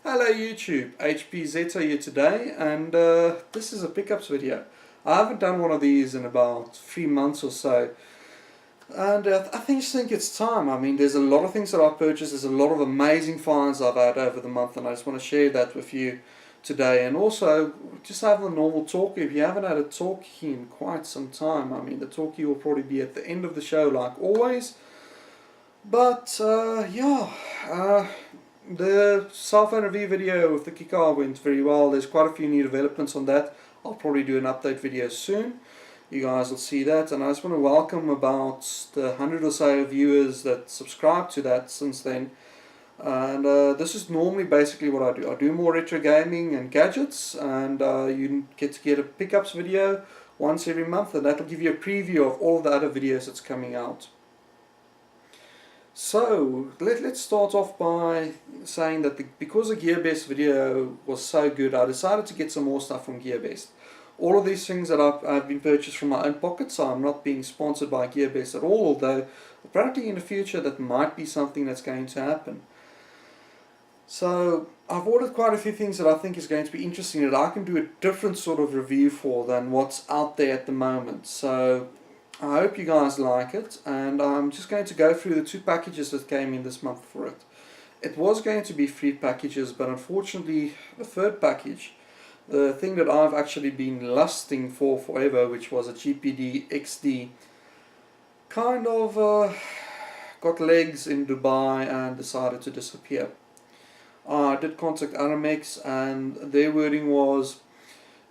Hello YouTube, HPZ here today, and this is a pickups video. I haven't done one of these in about 3 months or so, and I just think it's time. I mean, there's a lot of things that I've purchased, there's a lot of amazing finds I've had over the month, and I just want to share that with you today. And also, just have a normal talk. If you haven't had a talkie in quite some time, I mean, the talkie will probably be at the end of the show like always. But the cell phone review video with the Kikar went very well. There's quite a few new developments on that. I'll probably do an update video soon. You guys will see that. And I just want to welcome about the 100 or so viewers that subscribed to that since then. And this is normally basically what I do. I do more retro gaming and gadgets, and you get to get a pickups video once every month, and that'll give you a preview of all the other videos that's coming out. So let's start off by saying that because the gearbest video was so good, I decided to get some more stuff from gearbest. All of these things that I've been purchased from my own pocket, so I'm not being sponsored by gearbest at all, although apparently in the future that might be something that's going to happen. So I've ordered quite a few things that I think is going to be interesting, that I can do a different sort of review for than what's out there at the moment. So I hope you guys like it, and I'm just going to go through the 2 packages that came in this month for it. It was going to be 3 packages, but unfortunately the 3rd package, the thing that I've actually been lusting for forever, which was a GPD XD, kind of got legs in Dubai and decided to disappear. I did contact Aramex, and their wording was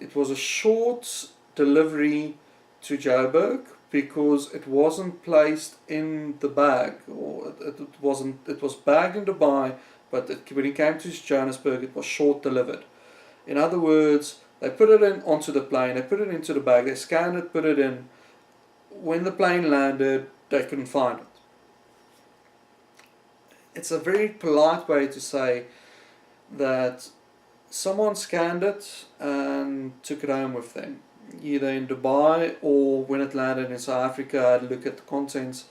it was a short delivery to Joburg, because it wasn't placed in the bag, or it was bagged in Dubai, but when it came to Johannesburg it was short delivered. In other words, they put it in onto the plane, they put it into the bag, they scanned it, put it in. When the plane landed, they couldn't find it. It's a very polite way to say that someone scanned it and took it home with them, either in Dubai or when it landed in South Africa. I had to look at the contents,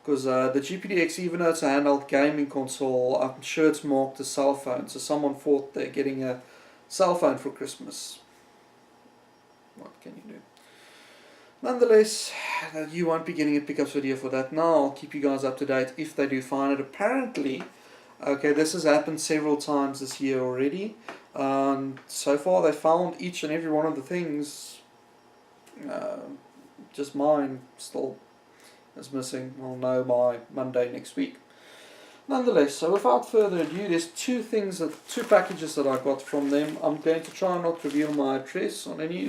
because the GPDX, even though it's a handheld gaming console, I'm sure it's marked a cell phone, so someone thought they're getting a cell phone for Christmas. What can you do? Nonetheless, you won't be getting a pickups video for that now. I'll keep you guys up to date if they do find it. Apparently, okay, this has happened several times this year already. So far they found each and every one of the things. Just mine still is missing. I'll know by Monday next week. Nonetheless, so without further ado, there's 2 packages that I got from them. I'm going to try not reveal my address on any.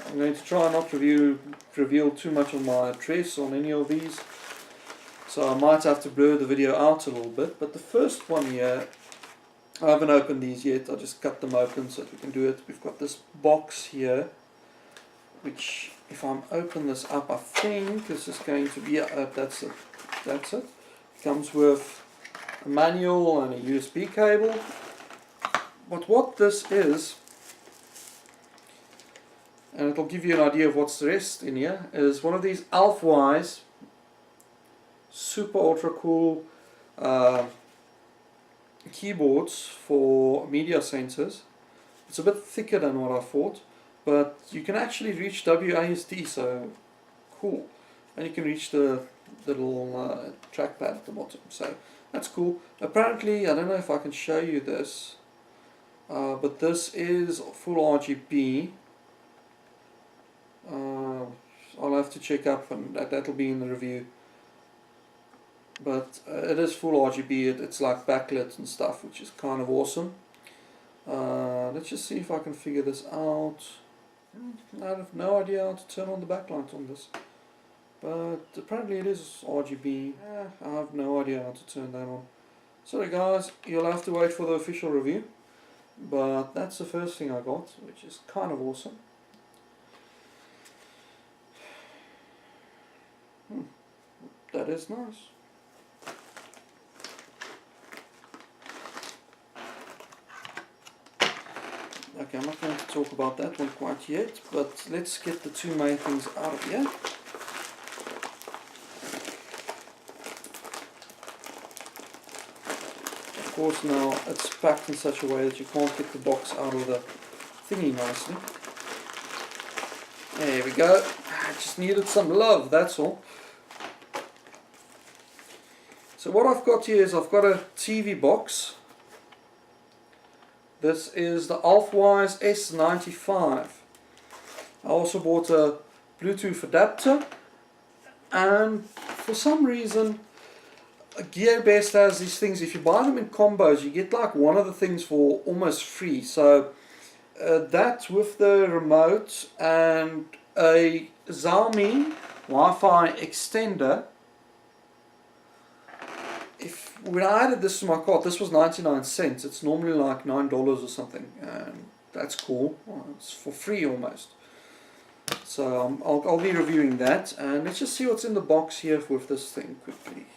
I'm going to try not reveal too much of my address on any of these. So I might have to blur the video out a little bit. But the first one here, I haven't opened these yet. I just cut them open so that we can do it. We've got this box here, which, if I'm open this up, I think this is going to be that's it. It comes with a manual and a USB cable. But what this is, and it'll give you an idea of what's the rest in here, is one of these Alfwise super ultra cool keyboards for media sensors. It's a bit thicker than what I thought, but you can actually reach WASD, so cool. And you can reach the little trackpad at the bottom, so that's cool. Apparently, I don't know if I can show you this, but this is full RGB. I'll have to check up, and that'll be in the review. But it is full RGB, it's like backlit and stuff, which is kind of awesome. Let's just see if I can figure this out. I have no idea how to turn on the backlight on this, but apparently it is RGB. I have no idea how to turn that on. Sorry guys, you'll have to wait for the official review, but that's the first thing I got, which is kind of awesome. That is nice. Okay, I'm not going to talk about that one quite yet, but let's get the 2 main things out of here. Of course now it's packed in such a way that you can't get the box out of the thingy nicely. There we go. I just needed some love, that's all. So what I've got here is I've got a TV box. This is the Alfwise S95. I also bought a Bluetooth adapter, and for some reason gearbest has these things. If you buy them in combos, you get like one of the things for almost free. So that with the remote and a Xiaomi Wi-Fi extender. When I added this to my cart, this was 99 cents. It's normally like $9 or something, and that's cool. It's for free almost. So I'll be reviewing that, and let's just see what's in the box here with this thing quickly.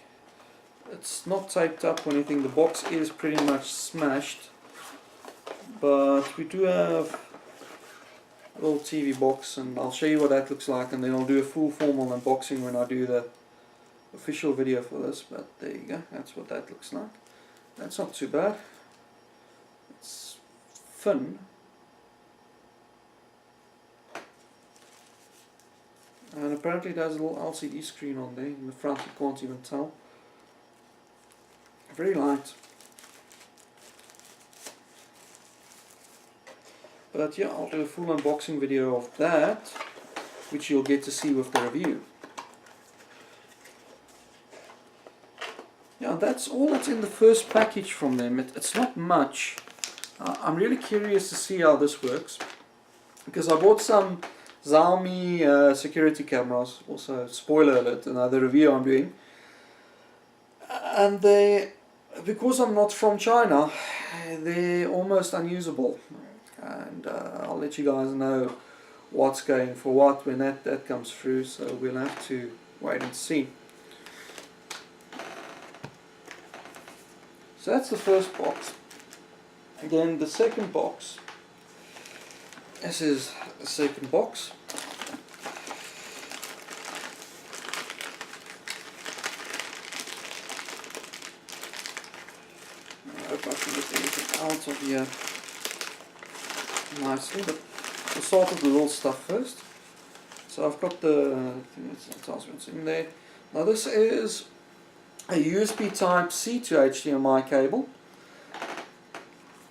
It's not taped up or anything. The box is pretty much smashed, but we do have a little TV box, and I'll show you what that looks like, and then I'll do a full formal unboxing when I do the official video for this. But there you go, that's what that looks like. That's not too bad. It's thin, and apparently it has a little LCD screen on there in the front. You can't even tell. Very light, but yeah, I'll do a full unboxing video of that, which you'll get to see with the review. Yeah, that's all that's in the first package from them. It's not much. I'm really curious to see how this works, because I bought some Xiaomi security cameras. Also, spoiler alert, another review I'm doing. And because I'm not from China, they're almost unusable. And I'll let you guys know what's going for what when that comes through. So we'll have to wait and see. So that's the first box. Then the second box. This is the second box. I hope I can get anything out of here nicely, but we'll start with the little stuff first. So I've got the attachments in there. Now this is a USB type C to HDMI cable.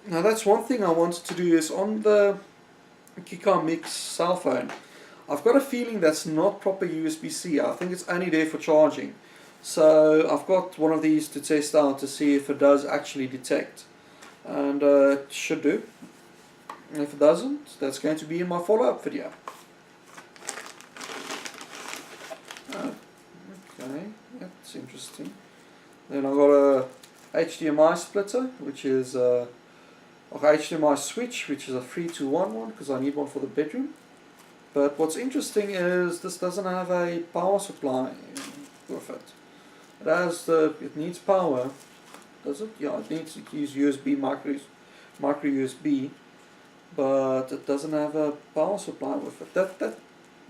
Now that's one thing I wanted to do is on the Kika Mix cell phone, I've got a feeling that's not proper USB-C. I think it's only there for charging. So I've got one of these to test out to see if it does actually detect, and it should do. And if it doesn't, that's going to be in my follow-up video. Okay, that's interesting. Then I've got a HDMI splitter, which is a HDMI switch, which is a 3-to-1 one, because I need one for the bedroom. But what's interesting is this doesn't have a power supply with it. It needs power, does it? Yeah, it needs to use USB, micro USB, but it doesn't have a power supply with it.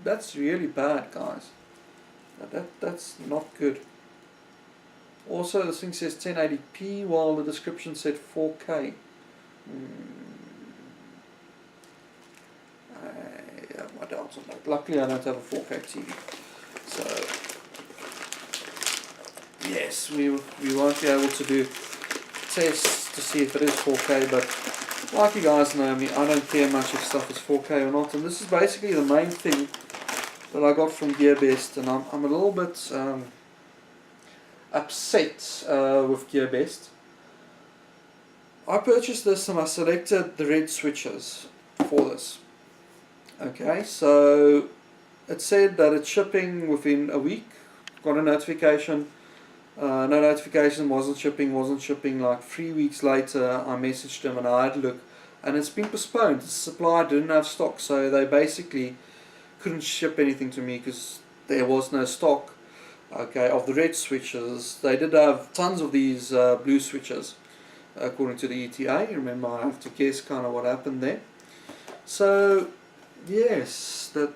That's really bad, guys. That's not good. Also, this thing says 1080p while the description said 4K. I have my doubts on that. Luckily, I don't have a 4K TV, so yes, we won't be able to do tests to see if it is 4K. But like you guys know me, I don't care much if stuff is 4K or not. And this is basically the main thing that I got from gearbest, and I'm a little bit upset with gearbest. I purchased this and I selected the red switches for this. Okay, so it said that it's shipping within a week. Got a notification. No notification, wasn't shipping. Like 3 weeks later, I messaged them and I had a look, and it's been postponed. The supplier didn't have stock, so they basically couldn't ship anything to me because there was no stock. Okay, of the red switches. They did have tons of these blue switches, according to the ETA. Remember, I have to guess kind of what happened there. So yes, that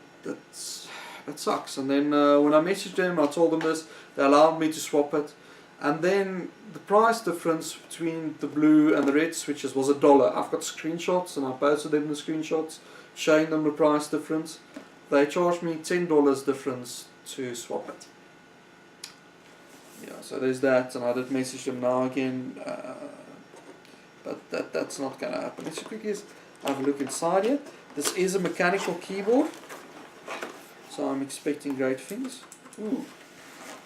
sucks. And then when I messaged them, I told them this. They allowed me to swap it, And then the price difference between the blue and the red switches was $1. I've got screenshots and I posted them in the screenshots showing them the price difference. They charged me $10 difference to swap it. Yeah, so there's that, and I did message them now again, but that's not going to happen. Let's quickly have a look inside here. This is a mechanical keyboard, so I'm expecting great things. Ooh.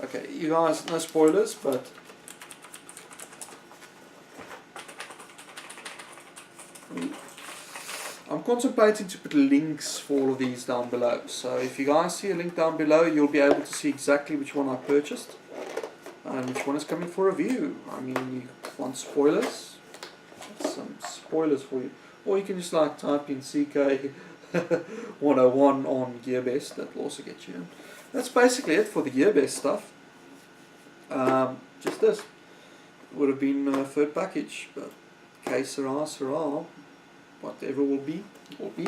Okay, you guys, no spoilers, but I'm contemplating to put links for all of these down below. So if you guys see a link down below, you'll be able to see exactly which one I purchased and which one is coming for review. I mean, you want spoilers? Some spoilers for you. Or you can just like type in CK 101 on gearbest. That will also get you in. That's basically it for the gearbest stuff. Just this. Would have been a third package, but que sera, sera. Whatever will be, will be.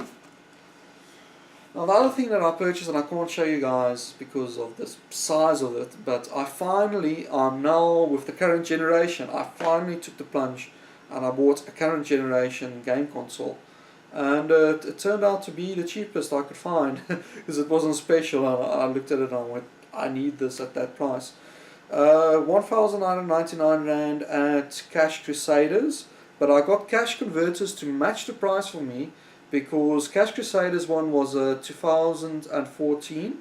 Now the other thing that I purchased, and I can't show you guys because of the size of it, but I'm now with the current generation, I finally took the plunge and I bought a current generation game console. And it turned out to be the cheapest I could find because it wasn't special. I looked at it and I went, I need this at that price. 1,999 Rand at Cash Crusaders, but I got Cash Converters to match the price for me because Cash Crusaders one was a 2014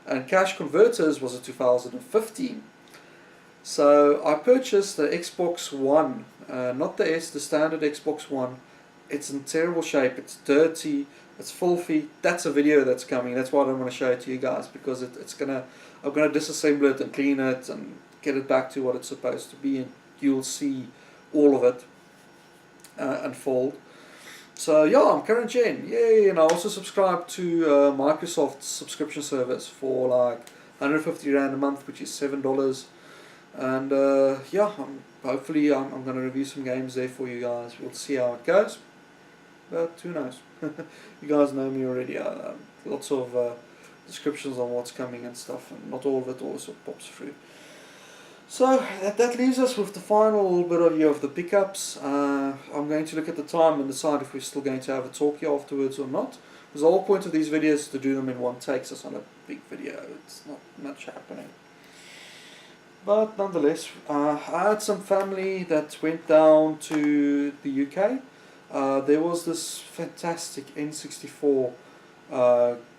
and Cash Converters was a 2015. So I purchased the Xbox One, not the S, the standard Xbox One. It's in terrible shape, it's dirty, it's filthy. That's a video that's coming. That's why I don't want to show it to you guys, because I'm gonna disassemble it and clean it and get it back to what it's supposed to be, and you'll see all of it unfold. So yeah, I'm current gen, yay! And I also subscribe to Microsoft's subscription service for like 150 Rand a month, which is $7. And yeah, hopefully I'm going to review some games there for you guys. We'll see how it goes, but who knows. You guys know me already. Lots of descriptions on what's coming and stuff, and not all of it also pops through. So that leaves us with the final bit of the pickups. I'm going to look at the time and decide if we're still going to have a talk here afterwards or not. Because the whole point of these videos is to do them in one take, so it's not a big video. It's not much happening. But nonetheless, I had some family that went down to the UK. There was this fantastic N64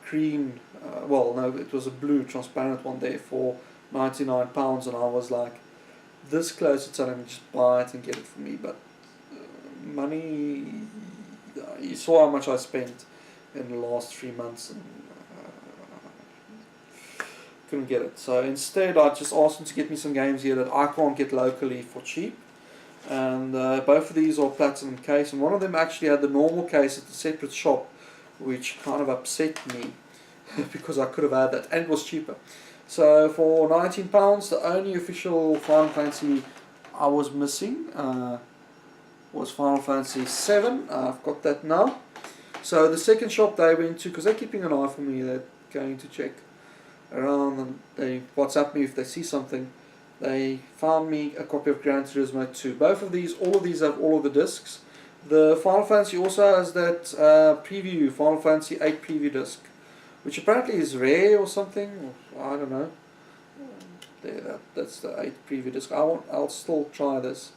green, well no, it was a blue transparent one there for £99, and I was like this close to telling me just buy it and get it for me, but money, you saw how much I spent in the last 3 months, and couldn't get it. So instead I just asked them to get me some games here that I can't get locally for cheap, and both of these are platinum case, and one of them actually had the normal case at a separate shop, which kind of upset me because I could have had that, and it was cheaper. So for £19, the only official Final Fantasy I was missing was Final Fantasy 7. I've got that now. So the second shop they went to, because they're keeping an eye for me, they're going to check around and they WhatsApp me if they see something. They found me a copy of Gran Turismo 2. Both of these, all of these have all of the discs. The Final Fantasy also has that preview, Final Fantasy 8 preview disc, which apparently is rare or something. I don't know. There, that's the 8 preview disc. I'll still try this.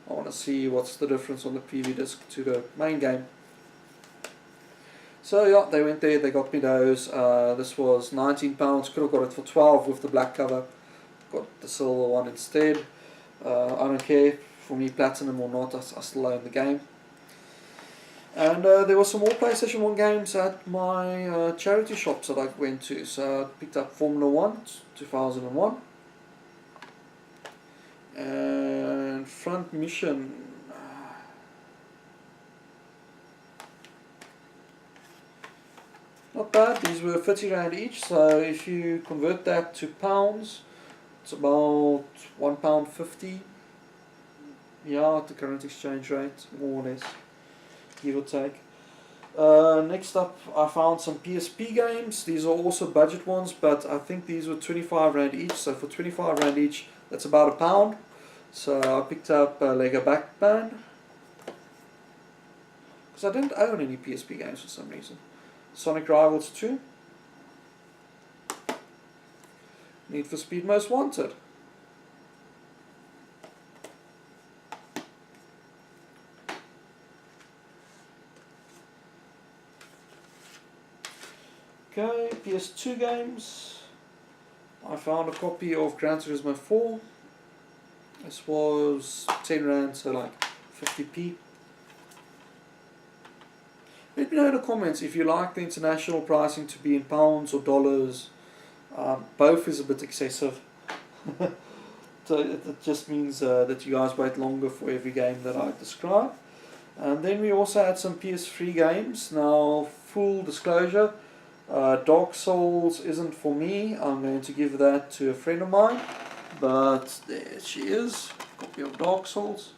I want to see what's the difference on the preview disc to the main game. So yeah, they went there, they got me those. This was £19, could have got it for 12 with the black cover. Got the silver one instead. I don't care, for me platinum or not, I still own the game. And there were some more PlayStation 1 games at my charity shops that I went to. So I picked up Formula 1, 2001. And Front Mission. Not bad, these were 30 Rand each, so if you convert that to pounds, it's about £1.50. Yeah, at the current exchange rate, more or less, give or take. Next up, I found some PSP games. These are also budget ones, but I think these were 25 Rand each, so for 25 Rand each, that's about £1. So I picked up Lego Backbone, because I didn't own any PSP games for some reason. Sonic Rivals 2, Need for Speed Most Wanted. Okay, PS2 games. I found a copy of Gran Turismo 4. This was 10 rand, so like 50p. Let me know in the comments if you like the international pricing to be in pounds or dollars. Both is a bit excessive. So it just means that you guys wait longer for every game that I describe. And then we also had some PS3 games. Now, full disclosure, Dark Souls isn't for me. I'm going to give that to a friend of mine. But there she is, copy of Dark Souls.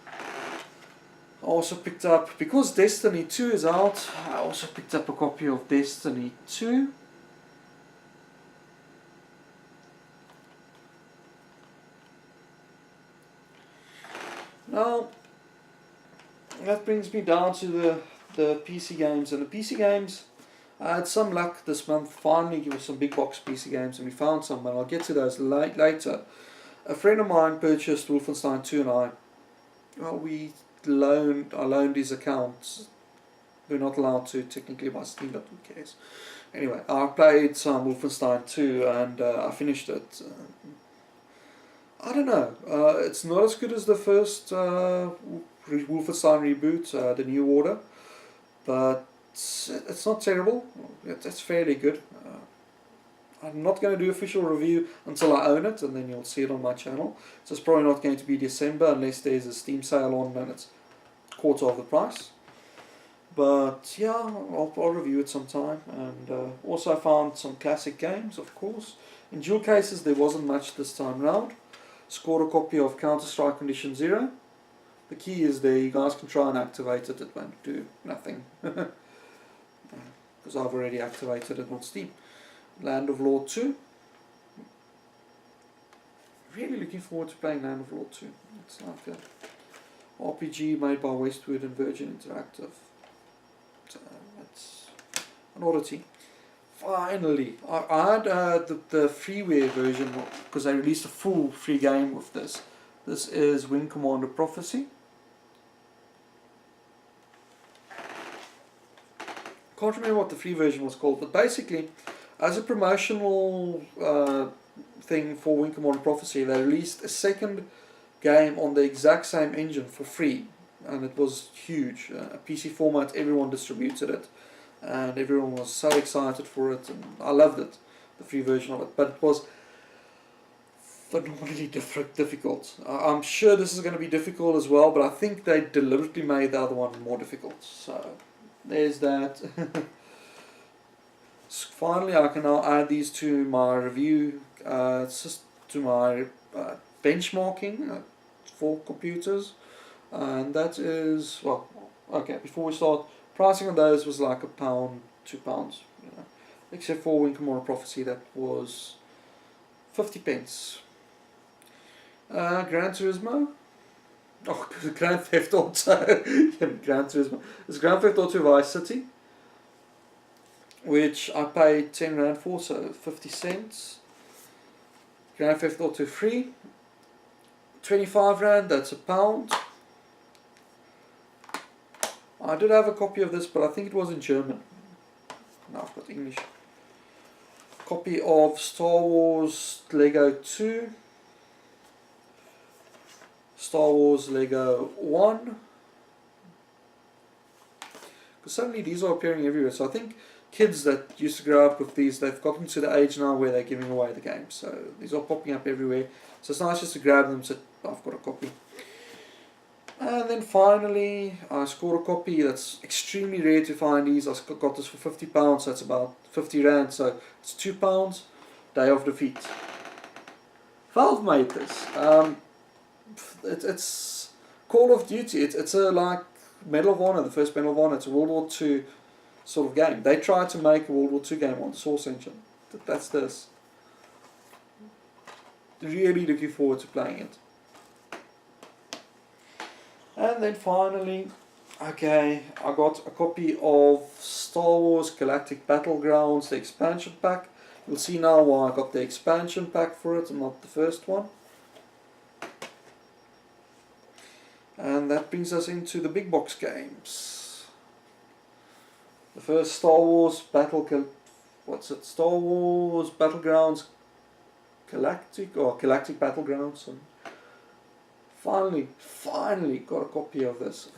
I also picked up, because Destiny 2 is out, I also picked up a copy of Destiny 2. Now, that brings me down to the PC games. And the PC games, I had some luck this month finally with some big box PC games, and we found some, and I'll get to those later. A friend of mine purchased Wolfenstein 2 and I loaned his account. We're not allowed to technically by Steam, but who cares? Anyway, I played some Wolfenstein 2 and I finished it. I don't know. It's not as good as the first Wolfenstein reboot, the New Order, but it's not terrible. It's fairly good. I'm not going to do official review until I own it, and then you'll see it on my channel. So it's probably not going to be December unless there's a Steam sale on and it's a quarter of the price. But yeah, I'll review it sometime. And also I found some classic games, of course. In dual cases there wasn't much this time round. Scored a copy of Counter-Strike Condition Zero. The key is there, you guys can try and activate it, it won't do nothing. Because I've already activated it on Steam. Land of Law 2. Really looking forward to playing Land of Law 2. It's like a RPG made by Westwood and Virgin Interactive. So it's an oddity. Finally, I had the freeware version because they released a full free game with this. This is Wing Commander Prophecy. Can't remember what the free version was called, but basically, as a promotional thing for Wing Commander Prophecy, they released a second game on the exact same engine for free, and it was huge. A PC format, everyone distributed it, and everyone was so excited for it, and I loved it, the free version of it, but it was phenomenally difficult. I'm sure this is going to be difficult as well, but I think they deliberately made the other one more difficult, so there's that. Finally, I can now add these to my review, to my benchmarking for computers, and that is, well, okay, before we start, pricing on those was like £1, £2, you know, except for Wing Commander Prophecy, that was 50p. Gran Turismo, Grand Theft Auto, Gran Turismo, it's Grand Theft Auto Vice City, which I paid 10 rand for, so 50 cents. Grand Theft Auto 3, 25 rand, that's £1. I did have a copy of this, but I think it was in German. Now I've got English. Copy of Star Wars Lego 2, Star Wars Lego 1. Because suddenly these are appearing everywhere, so I think kids that used to grow up with these, they've gotten to the age now where they're giving away the game. So these are popping up everywhere. So it's nice just to grab them and say, I've got a copy. And then finally, I scored a copy. That's extremely rare to find these. I got this for £50, so that's about 50 rand. So it's £2. Day of Defeat. Valve made this. It's Call of Duty. It's a like Medal of Honor, the first Medal of Honor. It's a World War II sort of game. They tried to make a World War II game on the Source Engine. That's this. Really looking forward to playing it. And then finally, okay, I got a copy of Star Wars Galactic Battlegrounds, the expansion pack. You'll see now why I got the expansion pack for it and not the first one. And that brings us into the big box games. The first Star Wars Star Wars Battlegrounds Galactic Battlegrounds. And finally got a copy of this.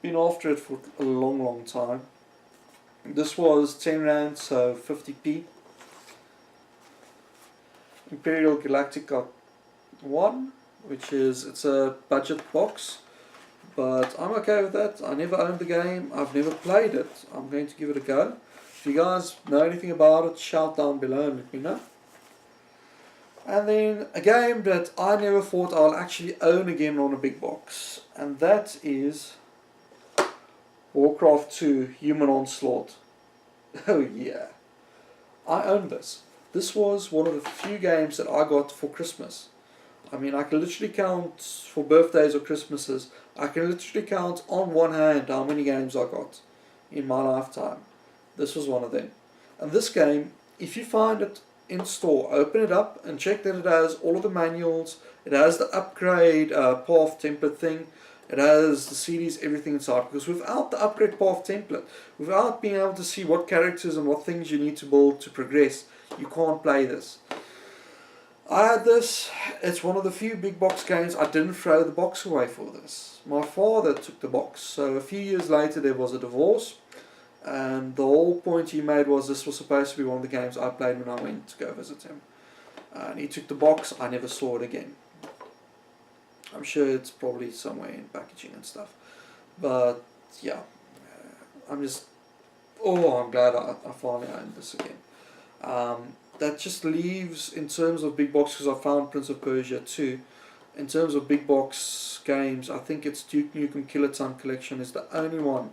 Been after it for a long time. This was 10 rand, so 50p. Imperial Galactic got 1, it's a budget box, but I'm okay with that. I never owned the game, I've never played it. I'm going to give it a go. If you guys know anything about it, shout down below and let me know. And then a game that I never thought I'll actually own again on a big box, and that is Warcraft 2 Human Onslaught. Oh yeah, I own this. This was one of the few games that I got for Christmas. I mean, I can literally count for birthdays or Christmases. I can literally count on one hand how many games I got in my lifetime. This was one of them. And this game, if you find it in store, open it up and check that it has all of the manuals. It has the upgrade path template thing. It has the CDs, everything inside. Because without the upgrade path template, without being able to see what characters and what things you need to build to progress, you can't play this. I had this. It's one of the few big box games I didn't throw the box away for this. My father took the box. So a few years later there was a divorce. And the whole point he made was this was supposed to be one of the games I played when I went to go visit him. And he took the box. I never saw it again. I'm sure it's probably somewhere in packaging and stuff. But yeah, I'm glad I finally owned this again. That just leaves, in terms of big box, because I found Prince of Persia 2. In terms of big box games, I think it's Duke Nukem Kiloton Collection is the only one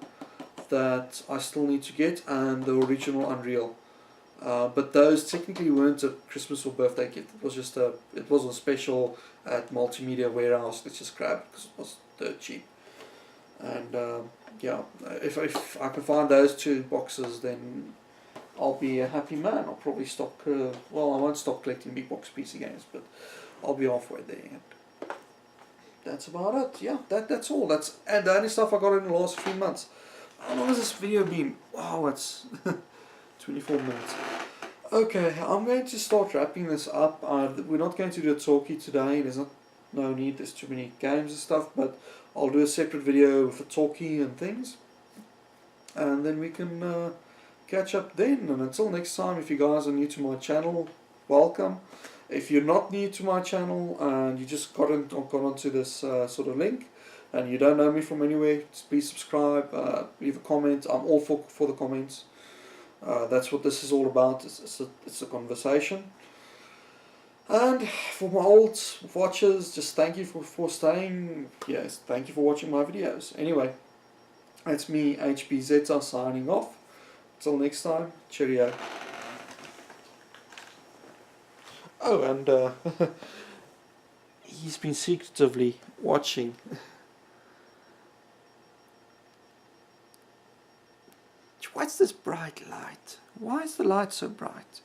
that I still need to get, and the original Unreal. But those technically weren't a Christmas or birthday gift. It was just it was a special at Multimedia Warehouse. Let's just grab it because it was dirt cheap. And yeah, if I can find those 2 boxes, then I'll be a happy man. I'll probably stop. Well, I won't stop collecting big box PC games, but I'll be halfway there. And that's about it. Yeah, that's all. And the only stuff I got in the last 3 months. How long has this video been? Wow, it's 24 minutes. Okay, I'm going to start wrapping this up. We're not going to do a talkie today. There's no need. There's too many games and stuff. But I'll do a separate video with a talkie and things. And then we can catch up then. And until next time, if you guys are new to my channel, welcome. If you're not new to my channel and you just got onto this sort of link, and you don't know me from anywhere, please subscribe, leave a comment. I'm all for the comments. That's what this is all about. It's a conversation. And for my old watchers, just thank you for staying. Yes, thank you for watching my videos. Anyway, that's me, HBZeta, signing off. Until next time, cheerio. Oh, and he's been secretively watching. What's this bright light? Why is the light so bright?